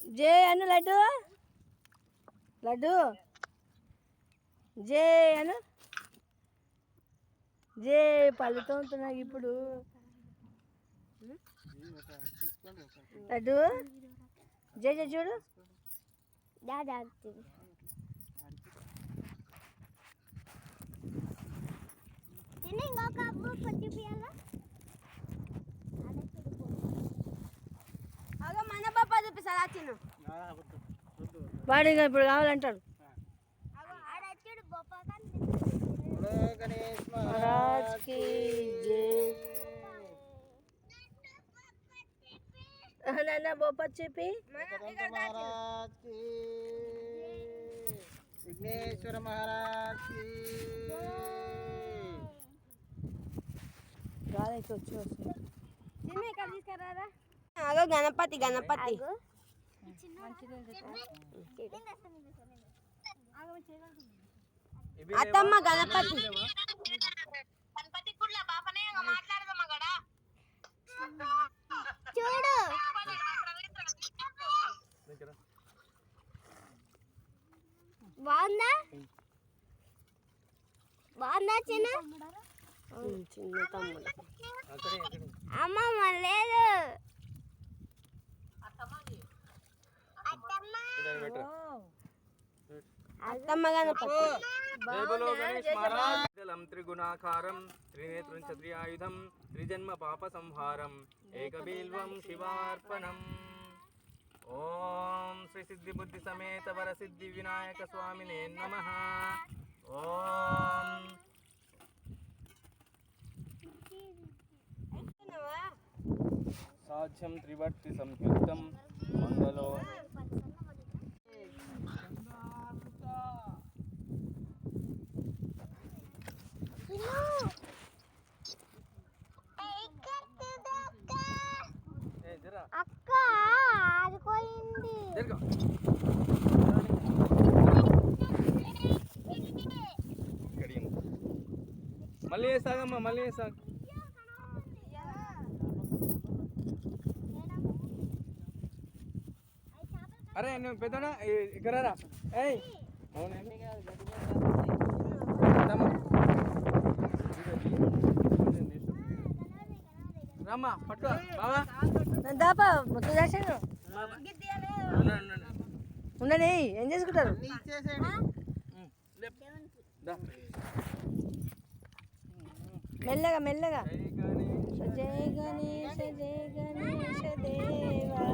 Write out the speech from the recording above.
జే అను లడ్డు లడ్డు జే అను జే పళ్ళుతో ఉంటున్నాయి ఇప్పుడు లడ్డు జే జే చూడు మన పాప చూపిస్తా తిను వాడు ఇప్పుడు కావాలంటాడు నాన్న బొప్ప చెప్పి విఘ్నేశ్వర మహారాజ్ అదో గణపతి గణపతి అత్తమ్మ గణపతి చూడు బాగుందా బాగుందా చిన్న చిన్న తమ్ముడు అమ్మమ్మ లేదు అత్తమ్మ త్రిగుణాకారం త్రినేత్రం క్షత్రియాయుధం త్రిజన్మ పాప సంహారం ఏకబీల్వం శివార్పణం. ఓం శ్రీ సిద్ధి బుద్ధి సమేత వరసిద్ధి వినాయక స్వామినే నమః. ఓం సాధ్యం త్రివర్తి సంయుక్తం మంగళో అక్క ఆడుకోయింది మళ్ళీ వేసాగమ్మా మళ్ళీ వేసాగ అరే నువ్వు పెద్దనా ఇక్కడ రా ఏయ్ రమ్మా పట్టు బావా దాపా మొత్తం చేసాను ఉండండి ఏం చేసుకుంటారు మెల్లగా మెల్లగా జయ గణేశ దేవా